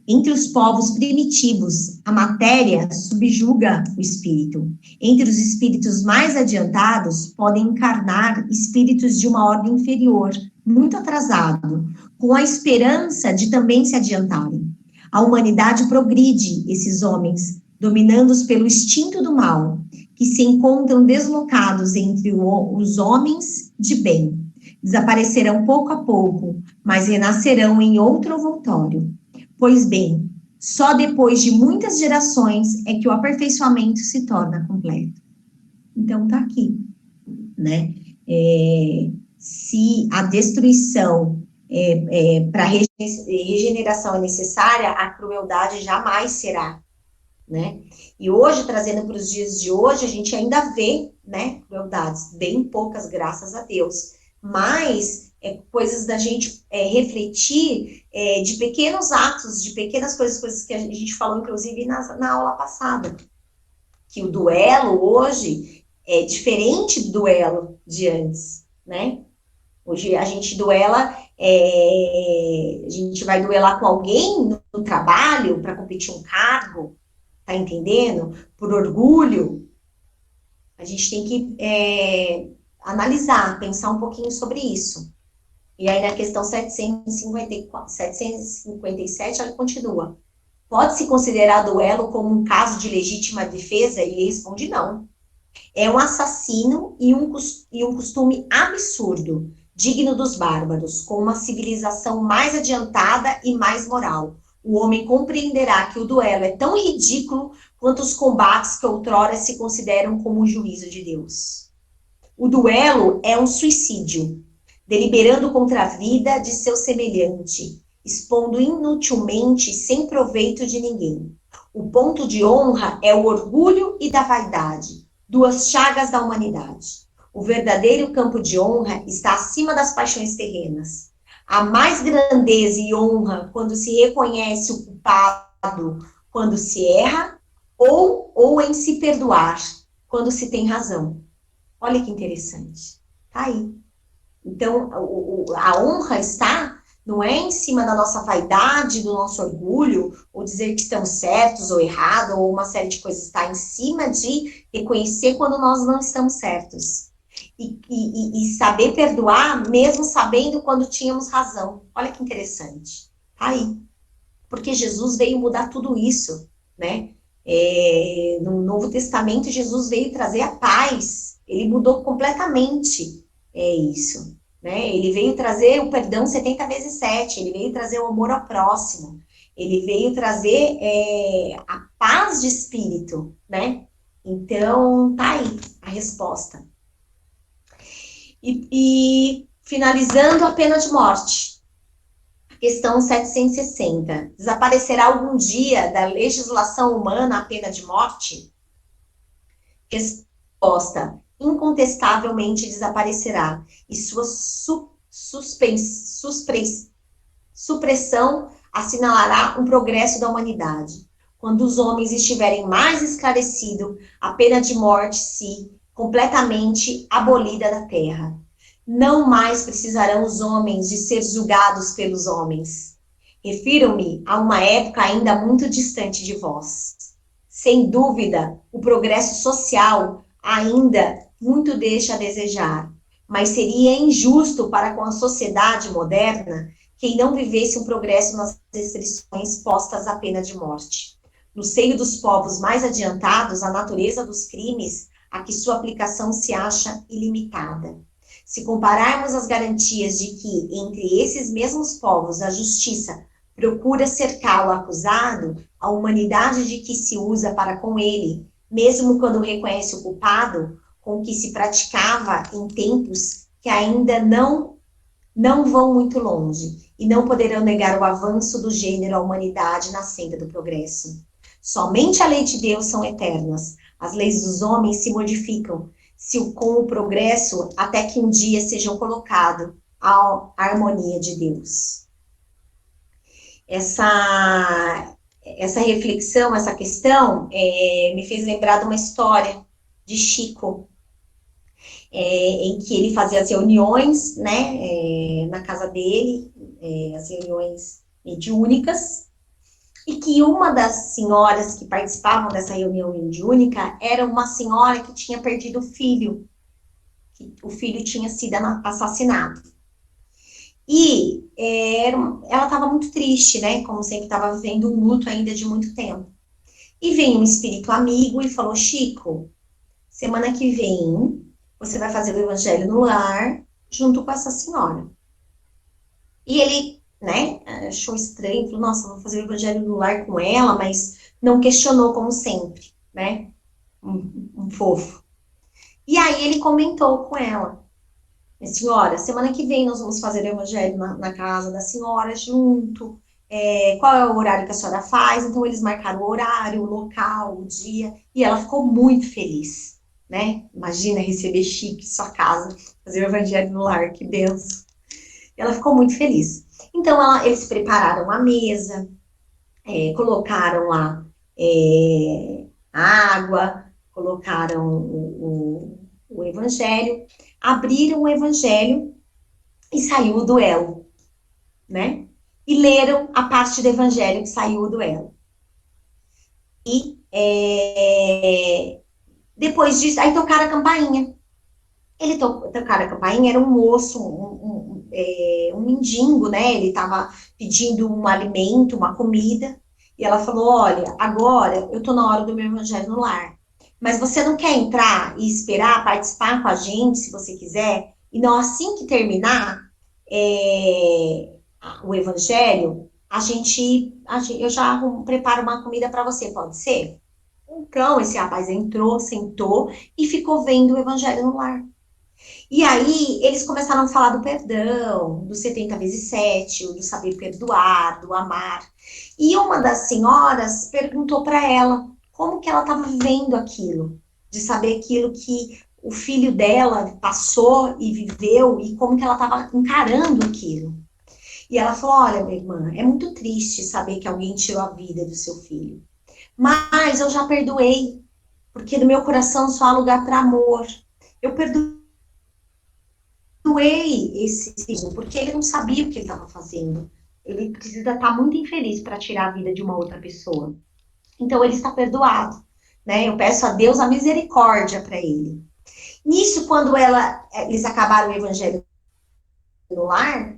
Entre os povos primitivos, a matéria subjuga o espírito. Entre os espíritos mais adiantados, podem encarnar espíritos de uma ordem inferior, muito atrasado, com a esperança de também se adiantarem. A humanidade progride esses homens, dominados pelo instinto do mal, que se encontram deslocados entre os homens de bem. Desaparecerão pouco a pouco, mas renascerão em outro ovoltório. Pois bem, só depois de muitas gerações é que o aperfeiçoamento se torna completo. Então, tá aqui, né? Se a destruição para regeneração é necessária, a crueldade jamais será, né? E hoje, trazendo para os dias de hoje, a gente ainda vê, né, crueldades, bem poucas, graças a Deus, mas coisas da gente refletir de pequenos atos, de pequenas coisas que a gente falou, inclusive, na aula passada, que o duelo hoje é diferente do duelo de antes, né? Hoje a gente duela, a gente vai duelar com alguém no trabalho para competir um cargo, tá entendendo? Por orgulho. A gente tem que analisar, pensar um pouquinho sobre isso. E aí, na questão 757, ela continua. Pode-se considerar duelo como um caso de legítima defesa? E ele responde não. É um assassino e um costume absurdo, digno dos bárbaros, com uma civilização mais adiantada e mais moral. O homem compreenderá que o duelo é tão ridículo quanto os combates que outrora se consideram como o juízo de Deus. O duelo é um suicídio, deliberando contra a vida de seu semelhante, expondo inutilmente sem proveito de ninguém. O ponto de honra é o orgulho e da vaidade, duas chagas da humanidade. O verdadeiro campo de honra está acima das paixões terrenas. Há mais grandeza e honra quando se reconhece o culpado, quando se erra, ou em se perdoar, quando se tem razão. Olha que interessante. Tá aí. Então, a honra está, não é em cima da nossa vaidade, do nosso orgulho, ou dizer que estamos certos ou errados, ou uma série de coisas, está em cima de reconhecer quando nós não estamos certos. E saber perdoar, mesmo sabendo quando tínhamos razão. Olha que interessante. Tá aí. Porque Jesus veio mudar tudo isso, né? No Novo Testamento, Jesus veio trazer a paz. Ele mudou completamente isso, né? Ele veio trazer o perdão 70 vezes 7, ele veio trazer o amor ao próximo, ele veio trazer a paz de espírito, né? Então, tá aí a resposta. E finalizando a pena de morte. Questão 760. Desaparecerá algum dia da legislação humana a pena de morte? Resposta. Incontestavelmente desaparecerá. E sua supressão assinalará um progresso da humanidade. Quando os homens estiverem mais esclarecidos, a pena de morte se completamente abolida da terra. Não mais precisarão os homens de ser julgados pelos homens. Refiro-me a uma época ainda muito distante de vós. Sem dúvida, o progresso social ainda muito deixa a desejar, mas seria injusto para com a sociedade moderna quem não vivesse um progresso nas restrições postas à pena de morte. no seio dos povos mais adiantados, a natureza dos crimes, a que sua aplicação se acha ilimitada. Se compararmos as garantias de que, entre esses mesmos povos, a justiça procura cercar o acusado, a humanidade de que se usa para com ele, mesmo quando reconhece o culpado, com que se praticava em tempos que ainda não vão muito longe e não poderão negar o avanço do gênero à humanidade na senda do progresso. Somente a lei de Deus são eternas. As leis dos homens se modificam com o progresso até que um dia sejam colocados à harmonia de Deus. Essa reflexão, essa questão, me fez lembrar de uma história de Chico, em que ele fazia as reuniões, né, na casa dele, as reuniões mediúnicas, e que uma das senhoras que participavam dessa reunião mediúnica era uma senhora que tinha perdido o filho, que o filho tinha sido assassinado. E ela estava muito triste, né, como sempre estava vivendo um luto ainda de muito tempo. E veio um espírito amigo e falou: Chico, semana que vem você vai fazer o evangelho no lar junto com essa senhora. E ele, né, achou estranho, falou: nossa, vou fazer o evangelho no lar com ela, mas não questionou como sempre, né, um fofo. E aí ele comentou com ela: senhora, semana que vem nós vamos fazer o evangelho na casa da senhora junto. Qual é o horário que a senhora faz? Então eles marcaram o horário, o local, o dia, e ela ficou muito feliz, né? Imagina receber Chico em sua casa, fazer o evangelho no lar, que benção. Ela ficou muito feliz. Então eles prepararam a mesa, colocaram lá água, colocaram o evangelho, abriram o evangelho e saiu o duelo, né? E leram a parte do evangelho que saiu o duelo. E depois disso, aí tocaram a campainha. Ele tocaram a campainha, era um moço, um mendigo, né? Ele estava pedindo um alimento, uma comida. E ela falou: olha, agora eu tô na hora do meu evangelho no lar. Mas você não quer entrar e esperar, participar com a gente, se você quiser? E não, assim que terminar o evangelho, eu já preparo uma comida para você, pode ser? Então, esse rapaz entrou, sentou e ficou vendo o evangelho no lar. E aí, eles começaram a falar do perdão, do 70 vezes 7, do saber perdoar, do amar. E uma das senhoras perguntou para ela como que ela estava vivendo aquilo, de saber aquilo que o filho dela passou e viveu e como que ela estava encarando aquilo. E ela falou: olha, minha irmã, é muito triste saber que alguém tirou a vida do seu filho. Mas eu já perdoei, porque no meu coração só há lugar para amor. Eu perdoei esse filho, porque ele não sabia o que ele estava fazendo. Ele precisa estar muito infeliz para tirar a vida de uma outra pessoa. Então ele está perdoado, né? Eu peço a Deus a misericórdia para ele. Nisso, quando eles acabaram o evangelho no lar,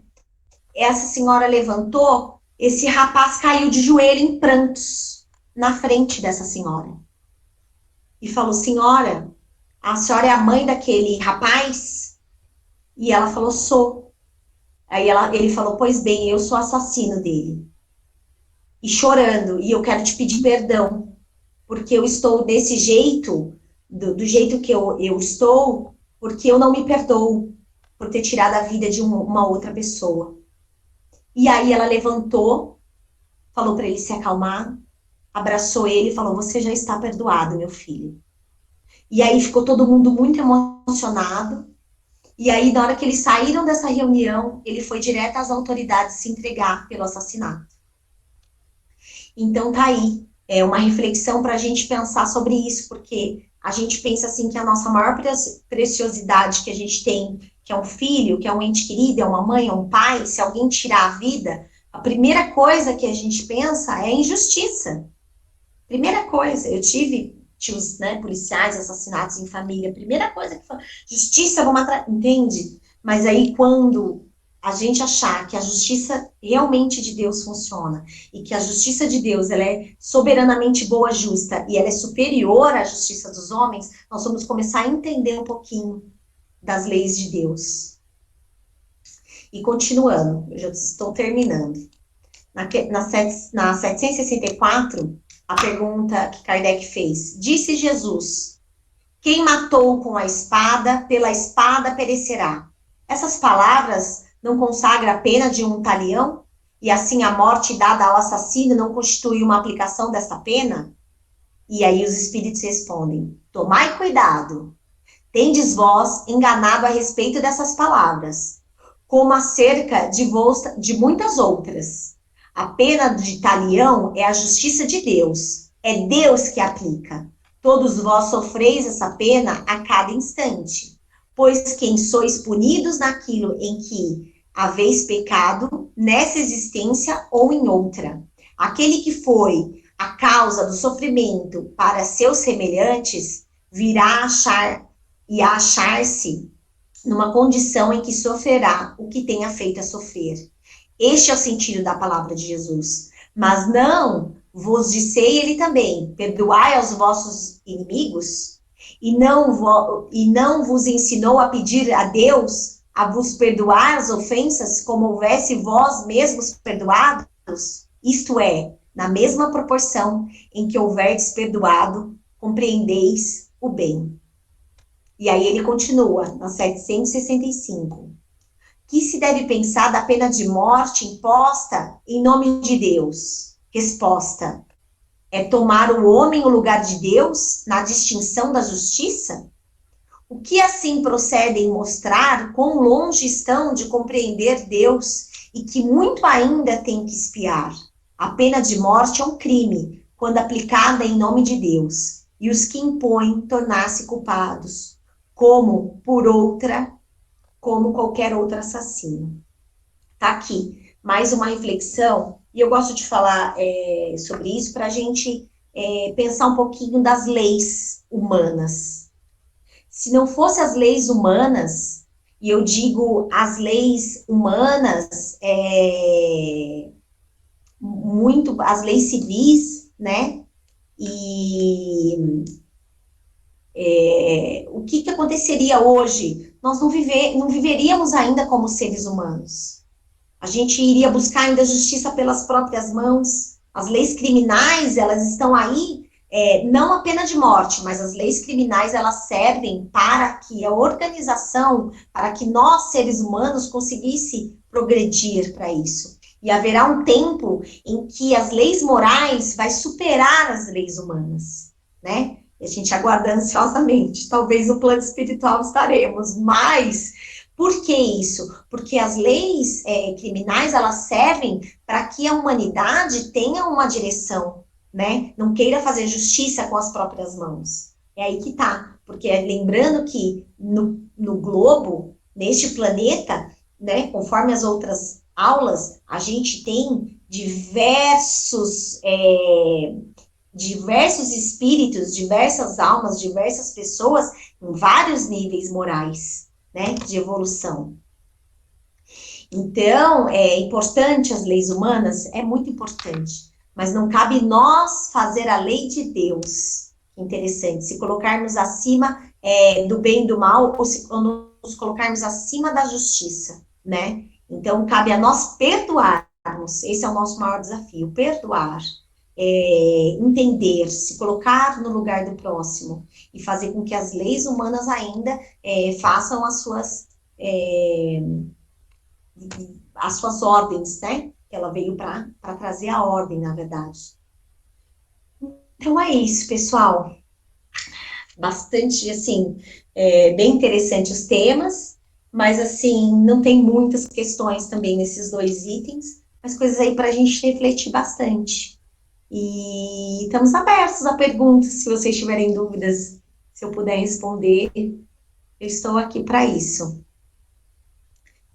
essa senhora levantou, esse rapaz caiu de joelho em prantos na frente dessa senhora. E falou: senhora, a senhora é a mãe daquele rapaz? E ela falou: sou. Aí ele falou: pois bem, eu sou assassino dele. E chorando, e eu quero te pedir perdão, porque eu estou desse jeito, do jeito que eu estou, porque eu não me perdoo por ter tirado a vida de uma outra pessoa. E aí ela levantou, falou para ele se acalmar, abraçou ele e falou: você já está perdoado, meu filho. E aí ficou todo mundo muito emocionado. E aí, na hora que eles saíram dessa reunião, ele foi direto às autoridades se entregar pelo assassinato. Então, tá aí. É uma reflexão para a gente pensar sobre isso, porque a gente pensa assim que a nossa maior preciosidade que a gente tem, que é um filho, que é um ente querido, é uma mãe, é um pai, se alguém tirar a vida, a primeira coisa que a gente pensa é injustiça. Primeira coisa, eu tive tios, né, policiais assassinados em família, primeira coisa que foi, justiça, vamos atrás, entende? Mas aí quando a gente achar que a justiça realmente de Deus funciona e que a justiça de Deus ela é soberanamente boa, justa e ela é superior à justiça dos homens, nós vamos começar a entender um pouquinho das leis de Deus. E continuando, eu já estou terminando. Na 764, a pergunta que Kardec fez: disse Jesus, quem matou com a espada, pela espada perecerá. Essas palavras não consagram a pena de um talião? E assim a morte dada ao assassino não constitui uma aplicação dessa pena? E aí os espíritos respondem: tomai cuidado, tendes vós enganado a respeito dessas palavras, como acerca de muitas outras. A pena de talião é a justiça de Deus, é Deus que aplica. Todos vós sofreis essa pena a cada instante, pois quem sois punidos naquilo em que haveis pecado, nessa existência ou em outra. Aquele que foi a causa do sofrimento para seus semelhantes, virá a achar-se numa condição em que sofrerá o que tenha feito a sofrer. Este é o sentido da palavra de Jesus. Mas não vos dissei ele também, perdoai aos vossos inimigos, e não vos ensinou a pedir a Deus a vos perdoar as ofensas como houvesse vós mesmos perdoados? Isto é, na mesma proporção em que houverdes perdoado, compreendeis o bem. E aí ele continua, na 765. Que se deve pensar da pena de morte imposta em nome de Deus? Resposta: é tomar o homem o lugar de Deus na distinção da justiça? O que assim procedem mostrar quão longe estão de compreender Deus e que muito ainda tem que espiar. A pena de morte é um crime, quando aplicada em nome de Deus, e os que impõem tornar-se culpados, como qualquer outro assassino. Tá aqui, mais uma reflexão, e eu gosto de falar sobre isso para a gente pensar um pouquinho das leis humanas. Se não fosse as leis humanas, e eu digo as leis humanas, muito as leis civis, né? E o que aconteceria hoje? Nós não viveríamos ainda como seres humanos. A gente iria buscar ainda justiça pelas próprias mãos. As leis criminais, elas estão aí, não a pena de morte, mas as leis criminais, elas servem para que a organização, para que nós, seres humanos, conseguisse progredir para isso. E haverá um tempo em que as leis morais vai superar as leis humanas, né? E a gente aguarda ansiosamente. Talvez no plano espiritual estaremos, mas por que isso? Porque as leis criminais, elas servem para que a humanidade tenha uma direção, né? Não queira fazer justiça com as próprias mãos. É aí que tá. Porque lembrando que no globo, neste planeta, né, conforme as outras aulas, a gente tem diversos espíritos, diversas almas, diversas pessoas em vários níveis morais, né, de evolução. Então, é importante as leis humanas, é muito importante, mas não cabe nós fazer a lei de Deus. Interessante, se colocarmos acima do bem e do mal, ou nos colocarmos acima da justiça, né? Então, cabe a nós perdoarmos, esse é o nosso maior desafio, perdoar, entender, se colocar no lugar do próximo e fazer com que as leis humanas ainda façam as suas ordens, né? Ela veio para trazer a ordem, na verdade. Então é isso, pessoal. Bastante, assim, bem interessante os temas, mas, assim, não tem muitas questões também nesses dois itens, mas coisas aí para a gente refletir bastante. E estamos abertos a perguntas, se vocês tiverem dúvidas, se eu puder responder, eu estou aqui para isso.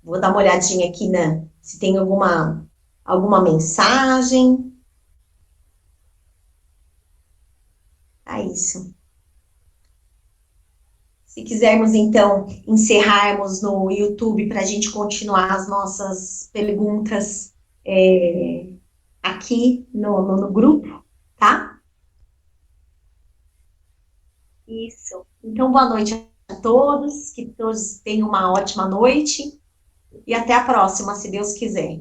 Vou dar uma olhadinha aqui se tem alguma mensagem. É isso. Se quisermos, então, encerrarmos no YouTube para a gente continuar as nossas perguntas aqui no grupo, tá? Isso. Então, boa noite a todos, que todos tenham uma ótima noite e até a próxima, se Deus quiser.